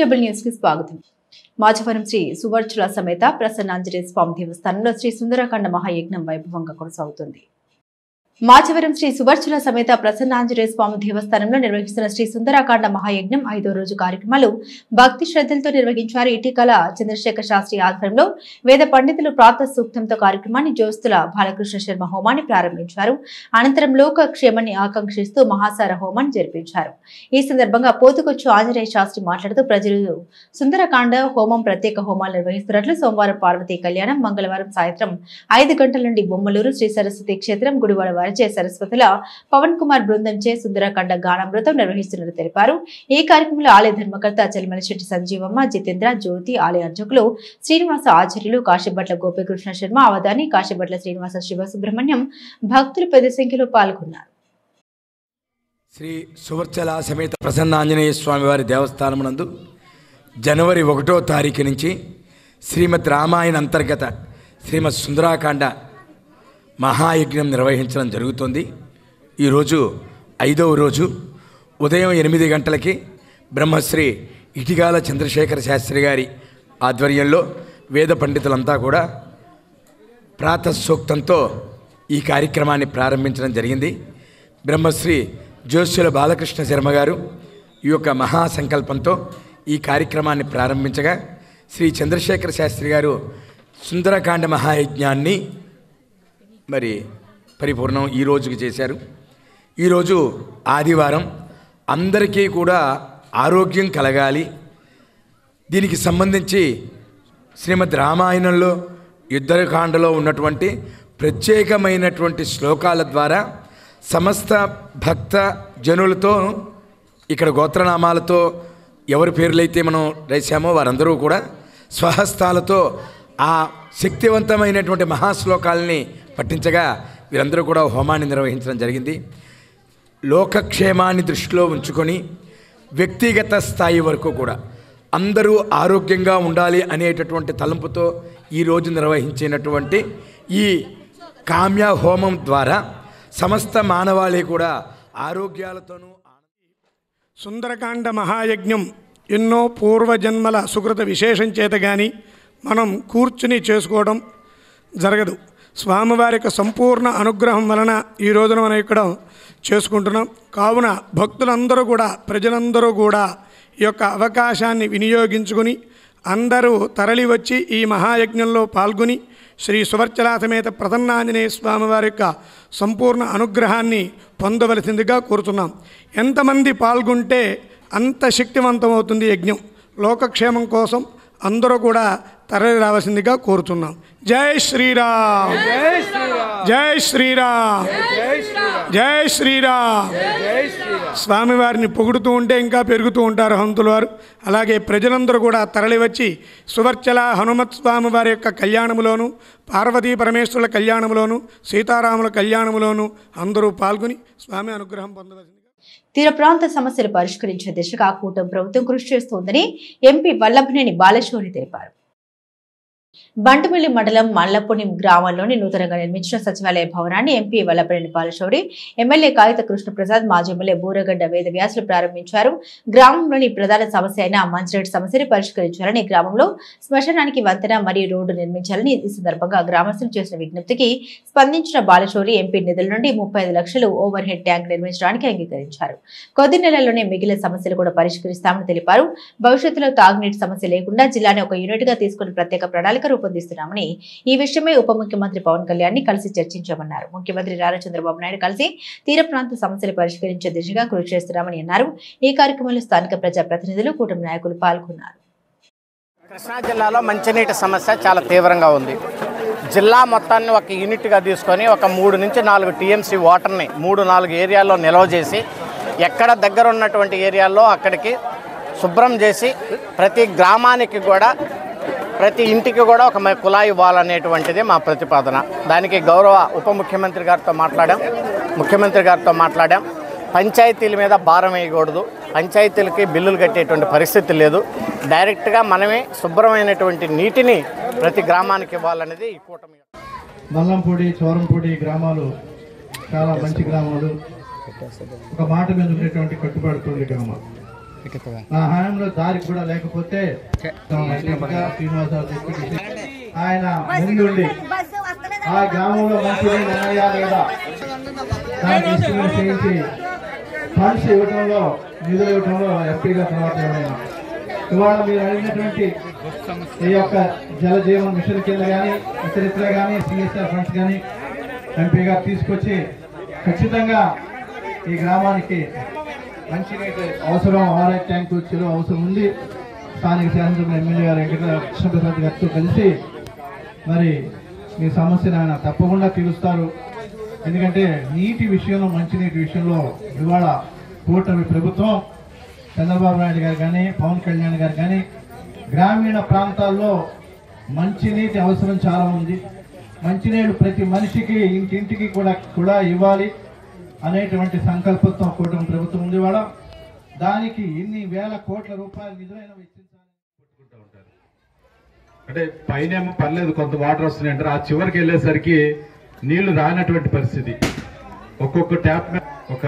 Cable news కి స్వాగతం. మాచవరం శ్రీ సువర్చుల సమేత ప్రసన్నాంజనేయ స్వామి దేవస్థానంలో శ్రీ సుందరకాండ మహాయజ్ఞం వైభవంగా కొనసాగుతుంది. మాచవరం శ్రీ సువర్చుల సమేత ప్రసన్నాంజనేయ స్వామి దేవస్థానంలో నిర్వహిస్తున్న శ్రీ సుందరకాండ మహాయజ్ఞం 5వ రోజు కార్యక్రమాలు భక్తి శ్రద్ధలతో నిర్వహించారు. ఇటీకల చంద్రశేఖర్ శాస్త్రి ఆధ్వర్యంలో వేద పండితులు ప్రాతః సూక్తంతో కార్యక్రమాన్ని జ్యోస్తుల బాలకృష్ణ శర్మ హోమాన్ని ప్రారంభించారు. అనంతరం లోక క్షేమాన్ని ఆకాంక్షిస్తూ మహాసార హోమాన్ని జరిపించారు. ఈ సందర్భంగా పోతుకొచ్చు ఆంజనేయ శాస్త్రి మాట్లాడుతూ ప్రజలు సుందరకాండ హోమం ప్రత్యేక హోమాలు నిర్వహిస్తున్నట్లు సోమవారం పార్వతీ కళ్యాణం, మంగళవారం సాయంత్రం 5 గంటల నుండి బొమ్మలూరు శ్రీ సరస్వతి క్షేత్రం గుడివాడ వారిచే సరస్వతుల పవన్ కుమార్ బృందంచే సుందరకాండ గానామృతం నిర్వహిస్తున్నట్లు తెలిపారు. ఈ కార్యక్రమంలో ఆలయ ధర్మకర్త చలిమలశెట్టి సంజీవమ్మ, జితేంద్ర, జ్యోతి, ఆలయ అర్చకులు శ్రీనివాస ఆచార్యులు, కాశీభట్ల గోపీకృష్ణ శర్మ, అవధాని, కాశీభట్ల శ్రీనివాస శివసుబ్రహ్మణ్యం భక్తులు పెద్ద సంఖ్యలో పాల్గొన్నారు. శ్రీ సువర్చల సమేత ప్రసన్నాంజనేయ స్వామి వారి దేవస్థానమునందు జనవరి 1వ తారీఖు నుంచి శ్రీమద్ రామాయణ అంతర్గత శ్రీమద్ సుందరకాండ మహాయజ్ఞం నిర్వహించడం జరుగుతుంది. ఈరోజు 5వ రోజు ఉదయం 8 గంటలకి బ్రహ్మశ్రీ ఇటిగాల చంద్రశేఖర శాస్త్రి గారి ఆధ్వర్యంలో వేద పండితులంతా కూడా ప్రాతఃసూక్తంతో ఈ కార్యక్రమాన్ని ప్రారంభించడం జరిగింది. బ్రహ్మశ్రీ జ్యోస్తుల బాలకృష్ణ శర్మ గారు ఈ యొక్క మహాసంకల్పంతో ఈ కార్యక్రమాన్ని ప్రారంభించగా శ్రీ చంద్రశేఖర శాస్త్రి గారు సుందరకాండ మహాయజ్ఞాన్ని మరి పరిపూర్ణం ఈ రోజుకి చేశారు. ఈరోజు ఆదివారం, అందరికీ కూడా ఆరోగ్యం కలగాలి. దీనికి సంబంధించి శ్రీమద్ రామాయణంలో యుద్ధకాండలో ఉన్నటువంటి ప్రత్యేకమైనటువంటి శ్లోకాల ద్వారా సమస్త భక్త జనులతో ఇక్కడ గోత్రనామాలతో ఎవరి పేర్లైతే మనం రాశామో వారందరూ కూడా స్వహస్తాలతో ఆ శక్తివంతమైనటువంటి మహాశ్లోకాలని పఠించగా వీరందరూ కూడా హోమాన్ని నిర్వహించడం జరిగింది. లోకక్షేమాన్ని దృష్టిలో ఉంచుకొని వ్యక్తిగత స్థాయి వరకు కూడా అందరూ ఆరోగ్యంగా ఉండాలి అనేటటువంటి తలంపుతో ఈరోజు నిర్వహించినటువంటి ఈ కామ్య హోమం ద్వారా సమస్త మానవాళి కూడా ఆరోగ్యాలతోనూ సుందరకాండ మహాయజ్ఞం ఎన్నో పూర్వజన్మల సుకృత విశేషం చేత కానీ మనం కూర్చుని చేసుకోవడం జరగదు. స్వామివారి యొక్క సంపూర్ణ అనుగ్రహం వలన ఈ రోజున మనం ఇక్కడ చేసుకుంటున్నాం. కావున భక్తులందరూ కూడా, ప్రజలందరూ కూడా ఈ యొక్క అవకాశాన్ని వినియోగించుకుని అందరూ తరలి వచ్చి ఈ మహాయజ్ఞంలో పాల్గొని శ్రీ సువర్చల సమేత ప్రసన్నాంజనేయ స్వామివారి యొక్క సంపూర్ణ అనుగ్రహాన్ని పొందవలసిందిగా కోరుతున్నాం. ఎంతమంది పాల్గొంటే అంత శక్తివంతమవుతుంది యజ్ఞం. లోకక్షేమం కోసం అందరూ కూడా తరలి రావాల్సిందిగా కోరుతున్నాం. జై శ్రీరామ్, జై శ్రీరామ్, జై శ్రీరామ్. స్వామివారిని పొగుడుతూ ఉంటే ఇంకా పెరుగుతూ ఉంటారు హనుమంతుల వారు. అలాగే ప్రజలందరూ కూడా తరలి వచ్చి సువర్చల హనుమత్ స్వామి వారి యొక్క కళ్యాణములోను, పార్వతీ పరమేశ్వరుల కళ్యాణములోను, సీతారాముల కళ్యాణములోను అందరూ పాల్గొని స్వామి అనుగ్రహం పొందవలసింది. తీర ప్రాంత సమస్యలు పరిష్కరించే దిశగా కూటమి ప్రభుత్వం కృషి చేస్తోందని ఎంపీ వల్లభనేని బాలశౌరి తెలిపారు. బంటుమిల్లి మండలం మల్లపుణ్యం గ్రామంలోని నూతనంగా నిర్మించిన సచివాలయ భవనాన్ని ఎంపీ వల్లభనేని బాలశౌరి, ఎమ్మెల్యే కాగిత కృష్ణప్రసాద్, మాజీ ఎమ్మెల్యే బూరగడ్డ వేదవ్యాసులు ప్రారంభించారు. గ్రామంలోని ప్రధాన సమస్య అయిన మంచినీటి సమస్యని పరిష్కరించాలని, గ్రామంలో శ్మశానానికి వంతెన మరియు రోడ్డు నిర్మించాలని ఈ సందర్భంగా గ్రామస్తులు చేసిన విజ్ఞప్తికి స్పందించిన బాలశౌరి ఎంపీ నిధుల నుండి 35 లక్షలు ఓవర్ హెడ్ ట్యాంక్ నిర్మించడానికి అంగీకరించారు. కొద్ది నెలల్లోనే మిగిలిన సమస్యలు కూడా పరిష్కరిస్తామని తెలిపారు. భవిష్యత్తులో తాగునీటి సమస్య లేకుండా జిల్లాని ఒక యూనిట్ గా తీసుకుని ప్రత్యేక ప్రణాళిక రూపొందిస్తున్నామని, ఈ విషయమై ఉప ముఖ్యమంత్రి పవన్ కళ్యాణ్ ని కలిసి చర్చించామన్నారు. ముఖ్యమంత్రి నారా చంద్రబాబు నాయుడు కలిసి తీర ప్రాంత సమస్యలు పరిష్కరించే దిశగా కృషి చేస్తున్నామని అన్నారు. ఈ కార్యక్రమంలో స్థానిక ప్రజాప్రతినిధులు, కూటమి నాయకులు పాల్గొన్నారు. కృష్ణా జిల్లాలో మంచినీటి సమస్య చాలా తీవ్రంగా ఉంది. జిల్లా మొత్తాన్ని ఒక యూనిట్గా తీసుకొని ఒక 3 నుంచి 4 టీఎంసీ వాటర్ని 3-4 ఏరియాల్లో నిల్వ చేసి ఎక్కడ దగ్గర ఉన్నటువంటి ఏరియాల్లో అక్కడికి శుభ్రం చేసి ప్రతి గ్రామానికి కూడా, ప్రతి ఇంటికి కూడా ఒక కుళాయి ఇవ్వాలనేటువంటిది మా ప్రతిపాదన. దానికి గౌరవ ఉప ముఖ్యమంత్రి గారితో మాట్లాడాం, ముఖ్యమంత్రి గారితో మాట్లాడాం. పంచాయతీల మీద భారం వేయకూడదు, పంచాయతీలకి బిల్లులు కట్టేటువంటి పరిస్థితి లేదు. డైరెక్ట్గా మనమే శుభ్రమైనటువంటి నీటిని ప్రతి గ్రామానికి ఇవ్వాలనేది ఈ కూటమి. మల్లంపూడి, చోరంపూడి గ్రామాలు చాలా మంచి గ్రామాలు. ఒక మాట మీద ఉండేటువంటి కట్టుబడుతుంది గ్రామం. నా హయాంలో దారి కూడా లేకపోతే శ్రీనివాసరావు ఆయన ముందుండి ఆ గ్రామంలో మంచి నిర్ణయాలు లేదా చేయించి ఫండ్స్ ఇవ్వడంలో నిధులు ఇవ్వడంలో ఎంపీగా తర్వాత ఇవాళ మీరు అడిగినటువంటి ఈ యొక్క జలజీవన్ మిషన్ కింద కానీ ఇతరితర కానీ సిఎస్ఆర్ ఫండ్స్ కానీ ఎంపీగా తీసుకొచ్చి ఖచ్చితంగా ఈ గ్రామానికి మంచినీటి అవసరం, ఆర్ఐ ట్యాంకు చెరువు అవసరం ఉంది. స్థానిక శాసనసభ ఎమ్మెల్యే గారు వెంకటకృష్ణప్రసాద్ గారితో కలిసి మరి మీ సమస్యను ఆయన తప్పకుండా తీరుస్తారు. ఎందుకంటే నీటి విషయంలో, మంచినీటి విషయంలో ఇవాళ కూటమి ప్రభుత్వం చంద్రబాబు నాయుడు గారు కానీ పవన్ కళ్యాణ్ గారు కానీ గ్రామీణ ప్రాంతాల్లో మంచినీటి అవసరం చాలా ఉంది. మంచినీళ్ళు ప్రతి మనిషికి ఇంటింటికి కూడా ఇవ్వాలి అనేటువంటి సంకల్పంతో కూటమి ప్రభుత్వం ఉంది. వాళ్ళ దానికి ఇన్ని వేల కోట్ల రూపాయలు నిధులైన వెచ్చించాలని ఉంటారు. అంటే పైన పర్లేదు కొంత వాటర్ వస్తున్నాయి అంటారు, ఆ చివరికి వెళ్ళేసరికి నీళ్లు రానటువంటి పరిస్థితి. ఒక్కొక్క ట్యాప్ ఒక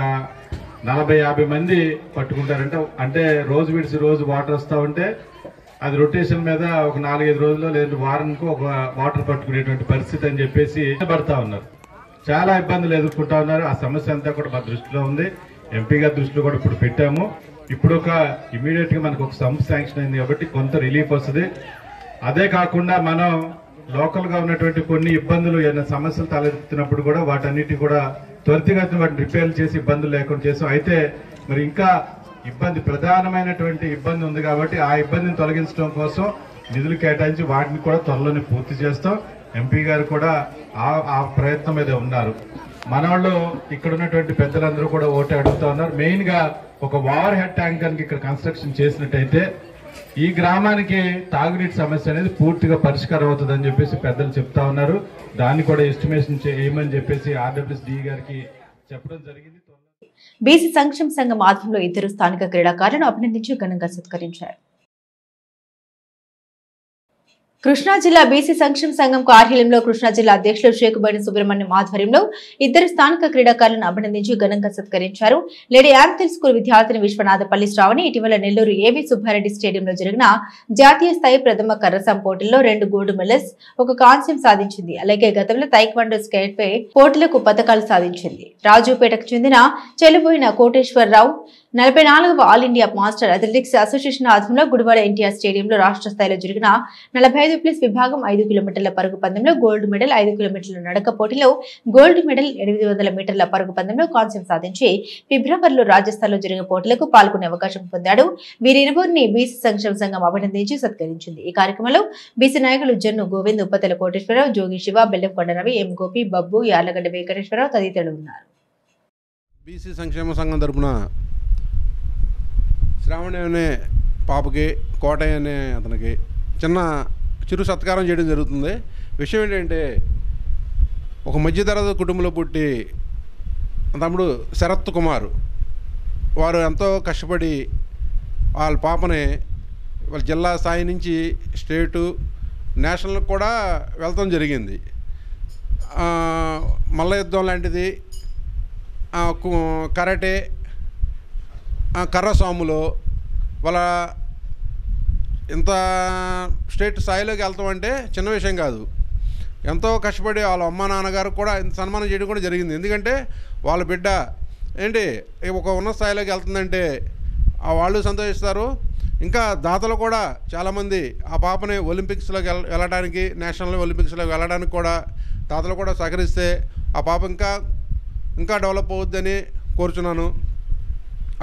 40-50 మంది పట్టుకుంటారంట. అంటే రోజు విడిచి రోజు వాటర్ వస్తూ ఉంటే అది రొటేషన్ మీద ఒక 4-5 రోజుల్లో లేదంటే వారానికి ఒక వాటర్ పట్టుకునేటువంటి పరిస్థితి అని చెప్పేసి పడతా ఉన్నారు. చాలా ఇబ్బందులు ఎదుర్కొంటా ఉన్నారు. ఆ సమస్య అంతా కూడా మా దృష్టిలో ఉంది, ఎంపీ గారి దృష్టిలో కూడా ఇప్పుడు పెట్టాము. ఇప్పుడు ఇమీడియట్ గా మనకు ఒక సమ్ శాంక్షన్ అయింది కాబట్టి కొంత రిలీఫ్ వస్తుంది. అదే కాకుండా మనం లోకల్ గా ఉన్నటువంటి కొన్ని ఇబ్బందులు ఏదైనా సమస్యలు తలెత్తినప్పుడు కూడా వాటన్నిటి కూడా త్వరితగతిన వాటిని రిపేర్ చేసి ఇబ్బందులు లేకుండా చేస్తాం. అయితే మరి ఇంకా ప్రధానమైనటువంటి ఇబ్బంది ఉంది కాబట్టి ఆ ఇబ్బందిని తొలగించడం కోసం నిధులు కేటాయించి వాటిని కూడా త్వరలోనే పూర్తి చేస్తాం. ఎంపీ గారు కూడా ఆ ప్రయత్నం మీద ఉన్నారు. మన వాళ్ళు ఇక్కడ ఉన్నటువంటి పెద్దలందరూ కూడా ఓటే అడుగుతా ఉన్నారు. మెయిన్ గా ఒక ఓవర్ హెడ్ ట్యాంక్ కనుక ఇక్కడ కన్స్ట్రక్షన్ చేసినట్టయితే ఈ గ్రామానికి తాగునీటి సమస్య అనేది పూర్తిగా పరిష్కారం అవుతుందని చెప్పేసి పెద్దలు చెప్తా ఉన్నారు. దాన్ని కూడా ఎస్టిమేషన్ చేయమని చెప్పేసి ఆర్డబ్ల్యూఎస్డీ గారికి చెప్పడం జరిగింది. బీసీ సంక్షేమ సంఘం ఆధ్వర్యంలో 2 స్థానిక క్రీడాకారులను అభినందించి ఘనంగా సత్కరించారు. కృష్ణా జిల్లా బీసీ సంక్షేమ సంఘం కార్యాలయంలో కృష్ణా జిల్లా అధ్యక్షులు షేకుబడి సుబ్రహ్మణ్యం ఆధ్వర్యంలో 2 స్థానిక క్రీడాకారులను అభినందించి ఘనంగా సత్కరించారు. లేడీ యాంథిల్ స్కూల్ విద్యార్థిని విశ్వనాథపల్లి శ్రావణి ఇటీవల నెల్లూరు ఏవి సుబ్బారెడ్డి స్టేడియంలో జరిగిన జాతీయ స్థాయి ప్రథమ కర్రసాం పోటీల్లో 2 గోల్డ్ మెడల్స్, 1 కాంస్యం సాధించింది. అలాగే గతంలో తైక్వాండో స్కేట్పై పోటీలకు పతకాలు సాధించింది. రాజుపేటకు చెందిన చెలుబోయిన కోటేశ్వరరావు 44వ all India master athletics association ఆధ్వర్యంలో గుడివాడ ఎన్టీఆర్ స్టేడియంలో రాష్ట్ర స్థాయిలో జరిగిన 45+ విభాగం 5 కిలోమీటర్ల పరుగు పందెంలో గోల్డ్ మెడల్, 5 కిలోమీటర్ల నడక పోటీలో గోల్డ్ మెడల్, 800 మీటర్ల పరుగు పందెంలో కాంస్యం సాధించి ఫిబ్రవరిలో రాజస్థాన్లో జరిగిన పోటీలకు పాల్గొనే అవకాశం పొందాడు. వీరిరువురిని బీసీ సంక్షేమ సంఘం అభినందించి సత్కరించింది. ఈ కార్యక్రమంలో బీసీ నాయకులు జన్ను గోవింద్, ఉప్పతల కోటేశ్వరరావు, జోగి శివ, బెల్లంకొండ రవి, ఎం గోపి, బబ్బు, యార్లగడ్డ వెంకటేశ్వరరావు తదితరులు ఉన్నారు. బీసీ సంక్షేమ సంఘం తరపున శ్రావణి అనే పాపకి, కోటయ్య అనే అతనికి చిరు సత్కారం చేయడం జరుగుతుంది. విషయం ఏంటంటే, ఒక మధ్యతరగతి కుటుంబంలో పుట్టి తమ్ముడు శరత్ కుమార్ వారు ఎంతో కష్టపడి వాళ్ళ పాపని వాళ్ళ జిల్లా స్థాయి నుంచి స్టేటు, నేషనల్ కూడా వెళ్తాం జరిగింది. మల్ల యుద్ధం లాంటిది, కరాటే, కర్రసాములో వాళ్ళ ఇంత స్టేట్ స్థాయిలోకి వెళ్తామంటే చిన్న విషయం కాదు. ఎంతో కష్టపడి వాళ్ళ అమ్మ నాన్నగారు కూడా సన్మానం చేయడం కూడా జరిగింది. ఎందుకంటే వాళ్ళ బిడ్డ ఒక ఉన్నత స్థాయిలోకి వెళ్తుందంటే వాళ్ళు సంతోషిస్తారు. ఇంకా దాతలు కూడా చాలామంది ఆ పాపని ఒలింపిక్స్లోకి వెళ్ళడానికి, నేషనల్ ఒలింపిక్స్లోకి వెళ్ళడానికి కూడా దాతలు కూడా సహకరిస్తే ఆ పాప ఇంకా డెవలప్ అవుద్దని కోరుచున్నాను.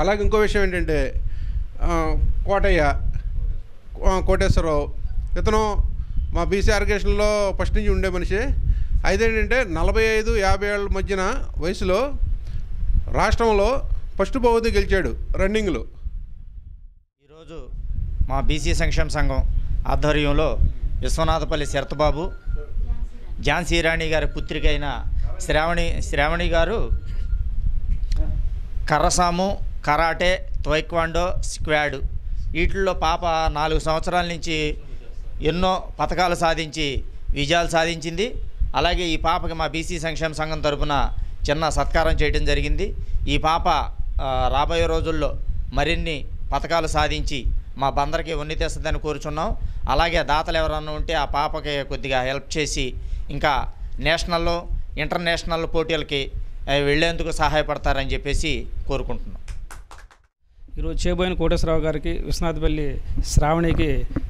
అలాగే ఇంకో విషయం ఏంటంటే, కోటేశ్వరరావు ఇతను మా బీసీ ఆర్గనైజేషన్లో ఫస్ట్ నుంచి ఉండే మనిషి. అయితే ఏంటంటే 45-50 ఏళ్ళ మధ్యన వయసులో రాష్ట్రంలో ఫస్ట్ బహుమతి గెలిచాడు రన్నింగ్లో. ఈరోజు మా బీసీ సంక్షేమ సంఘం ఆధ్వర్యంలో విశ్వనాథపల్లి శరత్బాబు, ఝాన్సీ రాణి గారి పుత్రిక అయిన శ్రావణి గారు కర్రసాము, కరాటే, తైక్వాండో, స్క్వాడ్ వీటిల్లో పాప 4 సంవత్సరాల నుంచి ఎన్నో పథకాలు సాధించి విజయాలు సాధించింది. అలాగే ఈ పాపకి మా బీసీ సంక్షేమ సంఘం తరపున చిన్న సత్కారం చేయడం జరిగింది. ఈ పాప రాబోయే రోజుల్లో మరిన్ని పథకాలు సాధించి మా బందరికి ఉన్ని తెస్తుందని కోరుచున్నాం. అలాగే దాతలు ఎవరన్నా ఉంటే ఆ పాపకి కొద్దిగా హెల్ప్ చేసి ఇంకా నేషనల్లో ఇంటర్నేషనల్ పోటీలకి వెళ్ళేందుకు సహాయపడతారని చెప్పేసి కోరుకుంటున్నాం. ఈరోజు చేయబోయిన కోటేశ్వరరావు గారికి విశ్వనాథపల్లి శ్రావణికి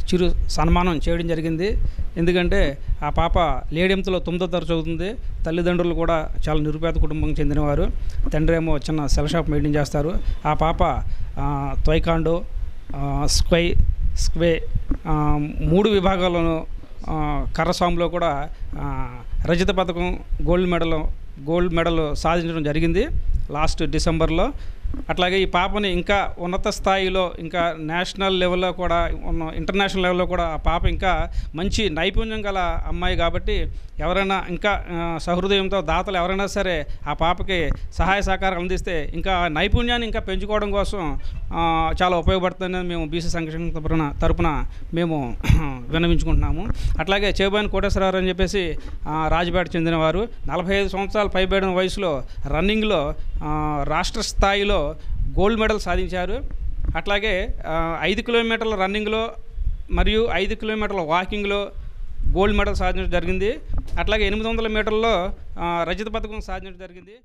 చిరు సన్మానం చేయడం జరిగింది. ఎందుకంటే ఆ పాప లేడెంతలో 9వ తరగతి చదువుతుంది. తల్లిదండ్రులు కూడా చాలా నిరుపేద కుటుంబం చెందినవారు. తండ్రి ఏమో చిన్న సెల్ షాప్ మెయింటైన్ చేస్తారు. ఆ పాప త్వైకాండో, స్క్వే 3 విభాగాల్లోనూ కర్రసాములో కూడా రజత పథకం గోల్డ్ మెడల్ సాధించడం జరిగింది లాస్ట్ డిసెంబర్లో. అట్లాగే ఈ పాపని ఇంకా ఉన్నత స్థాయిలో ఇంకా నేషనల్ లెవెల్లో కూడా ఇంటర్నేషనల్ లెవెల్లో కూడా ఆ పాప ఇంకా మంచి నైపుణ్యం గల అమ్మాయి కాబట్టి ఎవరైనా ఇంకా సహృదయంతో దాతలు ఎవరైనా సరే ఆ పాపకి సహాయ సహకారాలు అందిస్తే ఇంకా నైపుణ్యాన్ని ఇంకా పెంచుకోవడం కోసం చాలా ఉపయోగపడుతుందని మేము బీసీ సంక్షేమ తరపున మేము విన్నవించుకుంటున్నాము. అట్లాగే చేబోయిన కోటేశ్వరరావు అని చెప్పేసి రాజపేట చెందినవారు 45 సంవత్సరాలు పైబడిన వయసులో రన్నింగ్లో రాష్ట్ర స్థాయిలో గోల్డ్ మెడల్ సాధించారు. అట్లాగే 5 కిలోమీటర్ల రన్నింగ్లో మరియు 5 కిలోమీటర్ల వాకింగ్లో గోల్డ్ మెడల్ సాధించడం జరిగింది. అట్లాగే 800 మీటర్లలో రజత పథకం సాధించడం జరిగింది.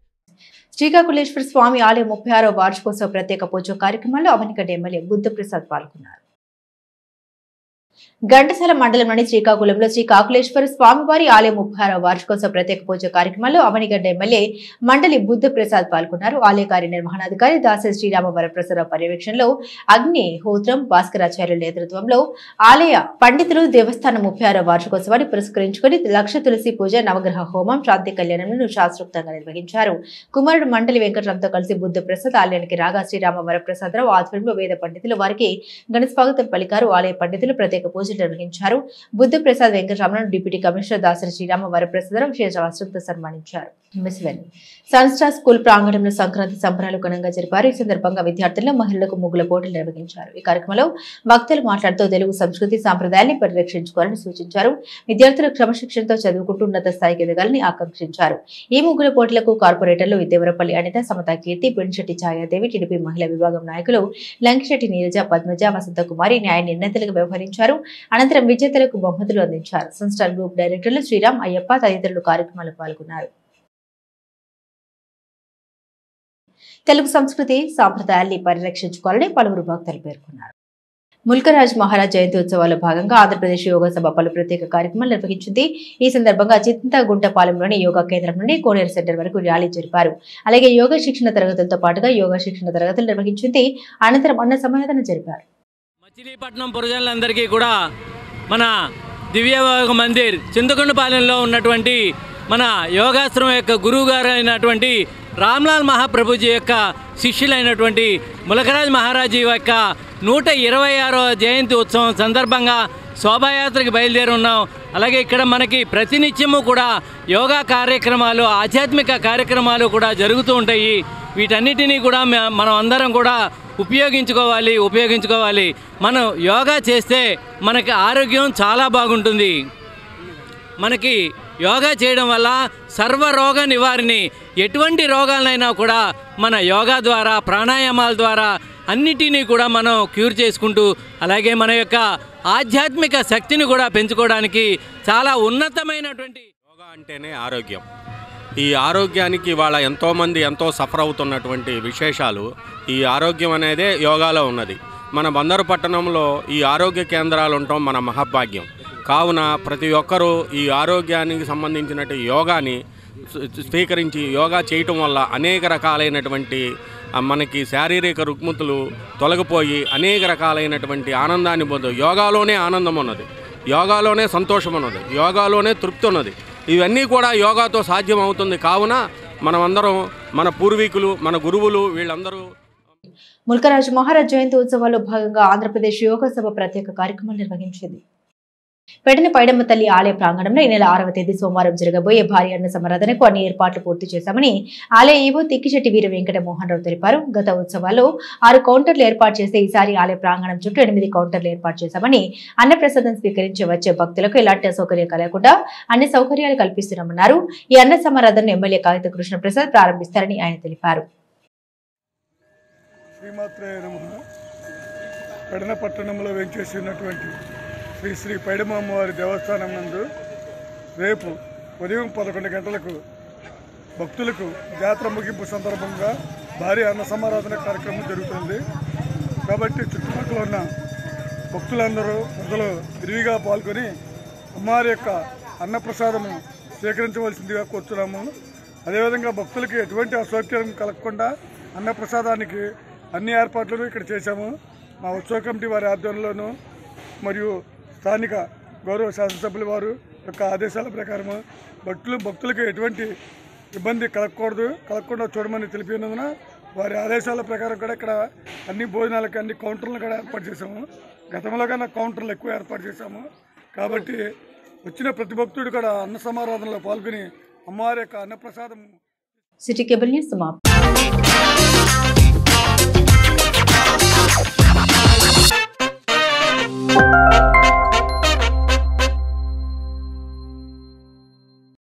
శ్రీకాకుళేశ్వర స్వామి ఆలయ 36వ వార్షికోత్సవ ప్రత్యేక పూజ కార్యక్రమంలో అవనిగడ్డ ఎమ్మెల్యే బుద్ధప్రసాద్ పాల్గొన్నారు. ఘంటసాల మండలంలోని శ్రీకాకుళంలో శ్రీకాకుళేశ్వర స్వామివారి ఆలయ 36వ వార్షికోత్సవ ప్రత్యేక పూజ కార్యక్రమంలో అవనిగడ్డ ఎమ్మెల్యే మండలి బుద్ధప్రసాద్ పాల్గొన్నారు. ఆలయ కార్యనిర్వహణాధికారి దాసరి శ్రీరామ వరప్రసాదరావు పర్యవేక్షణలో అగ్నిహోత్రం భాస్కరాచార్యుల నేతృత్వంలో ఆలయ పండితులు దేవస్థానం 36వ వార్షికోత్సవాన్ని పురస్కరించుకుని లక్ష తులసి పూజ, నవగ్రహ హోమం, శాంతి కళ్యాణంను శాస్త్రోక్తంగా నిర్వహించారు. కుమారుడు మండలి వెంకటరామ్తో కలిసి బుద్ధప్రసాద్ ఆలయానికి రాగా శ్రీరామ వరప్రసాదరావు ఆధ్వర్యంలో వేద పండితులు వారికి ఘన స్వాగతం పలికారు. ఆలయ పండితులు ప్రత్యేక పూజలు నిర్వహించారు. బుద్ధప్రసాద్ వెంకటరామను డిప్యూటీ కమిషనర్ దాసరి శ్రీరామ వరప్రసాదరావు విశేష వస్త్రంతో సన్మానించారు. సన్స్టార్ స్కూల్ ప్రాంగణంలో సంక్రాంతి సంబరాలు ఘనంగా జరిపారు. ఈ సందర్భంగా విద్యార్థులు, మహిళలకు ముగ్గుల పోటీలు నిర్వహించారు. ఈ కార్యక్రమంలో వక్తలు మాట్లాడుతూ తెలుగు సంస్కృతి సాంప్రదాయాన్ని పరిరక్షించుకోవాలని సూచించారు. విద్యార్థులు క్రమశిక్షణతో చదువుకుంటూ ఉన్నత స్థాయికి ఎదగాలని ఆకాంక్షించారు. ఈ ముగ్గుల పోటీలకు కార్పొరేటర్లు విద్యావరపల్లి అనిత, సమతా కీర్తి, పిణిశెట్టి ఛాయాదేవి, టీడీపీ మహిళా విభాగం నాయకులు లంకిశెట్టి నీరజ, పద్మజ, వసంతకుమారి న్యాయ నిర్ణేతలుగా వ్యవహరించారు. అనంతరం విజేతలకు బహుమతులు అందించారు. సన్స్టార్ గ్రూప్ డైరెక్టర్లు శ్రీరామ్, అయ్యప్ప తదితరులు కార్యక్రమాల్లో పాల్గొన్నారు. తెలుగు సంస్కృతి సాంప్రదాయాన్ని పరిరక్షించుకోవాలని పలువురు భక్తులు పేర్కొన్నారు. ముల్కరాజ్ మహారాజ్ జయంతి ఉత్సవాల్లో భాగంగా ఆంధ్రప్రదేశ్ యోగా సభ పలు ప్రత్యేక కార్యక్రమాలు నిర్వహించింది. ఈ సందర్భంగా చింతగుంటపాలెంలోని యోగా కేంద్రం నుండి కోనేరు సెంటర్ వరకు ర్యాలీ జరిపారు. అలాగే యోగా శిక్షణ తరగతులతో పాటుగా యోగా శిక్షణ తరగతులు నిర్వహించింది. అనంతరం అన్న సమారాధన జరిపారు. మచిలీపట్నం పురజనులందరికీ కూడా మన దివ్యయోగ మందిర్ చింతగుంటపాలెంలో ఉన్నటువంటి మన యోగాశ్రమం యొక్క గురువు గారు అయినటువంటి రామ్లాల్ మహాప్రభుజీ యొక్క శిష్యులైనటువంటి ములకరాజ్ మహారాజీ యొక్క 126వ జయంతి ఉత్సవం సందర్భంగా శోభాయాత్రకి బయలుదేరి ఉన్నాం. అలాగే ఇక్కడ మనకి ప్రతినిత్యము కూడా యోగా కార్యక్రమాలు, ఆధ్యాత్మిక కార్యక్రమాలు కూడా జరుగుతూ ఉంటాయి. వీటన్నిటినీ కూడా మనం అందరం కూడా ఉపయోగించుకోవాలి. మనం యోగా చేస్తే మనకి ఆరోగ్యం చాలా బాగుంటుంది. మనకి యోగా చేయడం వల్ల సర్వరోగ నివారణి, ఎటువంటి రోగాలైనా కూడా మన యోగా ద్వారా, ప్రాణాయామాల ద్వారా అన్నిటినీ కూడా మనం క్యూర్ చేసుకుంటూ, అలాగే మన యొక్క ఆధ్యాత్మిక శక్తిని కూడా పెంచుకోవడానికి చాలా ఉన్నతమైనటువంటి యోగా అంటేనే ఆరోగ్యం. ఈ ఆరోగ్యానికి వాళ్ళ ఎంతోమంది ఎంతో సఫర్ అవుతున్నటువంటి విశేషాలు ఈ ఆరోగ్యం అనేదే యోగాలో ఉన్నది. మన బందరు పట్టణంలో ఈ ఆరోగ్య కేంద్రాలు ఉండటం మన మహాభాగ్యం. కావున ప్రతి ఒక్కరూ ఈ ఆరోగ్యానికి సంబంధించినటువంటి యోగాని స్వీకరించి యోగా చేయటం వల్ల అనేక రకాలైనటువంటి మనకి శారీరక రుగ్మతులు తొలగిపోయి అనేక రకాలైనటువంటి ఆనందాన్ని పొందు. యోగాలోనే ఆనందం ఉన్నది, యోగాలోనే సంతోషం ఉన్నది, యోగాలోనే తృప్తి ఉన్నది. ఇవన్నీ కూడా యోగాతో సాధ్యం అవుతుంది. కావున మనమందరం, మన పూర్వీకులు, మన గురువులు వీళ్ళందరూ. ముల్కరాజ్ మహారాజ్ జయంతి ఉత్సవాల్లో భాగంగా ఆంధ్రప్రదేశ్ యోగా సభ ప్రత్యేక కార్యక్రమాలు నిర్వహించింది. పెడన పైడమ్మ తల్లి ఆలయ ప్రాంగణంలో ఈ నెల 6వ తేదీ సోమవారం జరగబోయే భారీ అన్న సమరాధనకు అన్ని ఏర్పాట్లు పూర్తి చేశామని ఆలయ ఈవో తిక్కిశెట్టి వీర వెంకట మోహన్ రావు తెలిపారు. గత ఉత్సవాల్లో 6 కౌంటర్లు ఏర్పాటు చేస్తే ఈసారి ఆలయ ప్రాంగణం చుట్టూ 8 కౌంటర్లు ఏర్పాటు చేశామని, అన్నప్రసాదం స్వీకరించి వచ్చే భక్తులకు ఎలాంటి అసౌకర్యం కలగకుండా అన్ని సౌకర్యాలు కల్పిస్తున్నామన్నారు. ఈ అన్న సమరాధనను ఎమ్మెల్యే కాగిత కృష్ణప్రసాద్ ప్రారంభిస్తారని ఆయన తెలిపారు. పెడన పట్టణంలో వెంచేసి ఉన్నటువంటి శ్రీ శ్రీ పైడమ్మ అమ్మవారి దేవస్థానం నందు రేపు ఉదయం 11 గంటలకు భక్తులకు జాతర ముగింపు సందర్భంగా భారీ అన్న సమారాధన కార్యక్రమం జరుగుతుంది. కాబట్టి చుట్టుపక్కల ఉన్న భక్తులందరూ ప్రజలు విరివిగా పాల్గొని అమ్మవారి యొక్క అన్నప్రసాదము స్వీకరించవలసిందిగా కోరుతున్నాము. అదేవిధంగా భక్తులకి ఎటువంటి అసౌకర్యం కలగకుండా అన్నప్రసాదానికి అన్ని ఏర్పాట్లను ఇక్కడ చేశాము. మా ఉత్సవ కమిటీ వారి ఆధ్వర్యంలోనూ మరియు స్థానిక గౌరవ శాసనసభ్యుల వారు యొక్క ఆదేశాల ప్రకారము భక్తులకు ఎటువంటి ఇబ్బంది కలగకుండా చూడమని తెలిపినందున వారి ఆదేశాల ప్రకారం కూడా ఇక్కడ అన్ని భోజనాలకు అన్ని కౌంటర్లు కూడా ఏర్పాటు చేశాము. గతంలో కన్నా కౌంటర్లు ఎక్కువ ఏర్పాటు చేశాము. కాబట్టి వచ్చిన ప్రతి భక్తుడు కూడా అన్న సమారాధనలో పాల్గొని అమ్మవారి యొక్క అన్నప్రసాదం సిటీ కేబుల్ న్యూస్ సమాప్తం.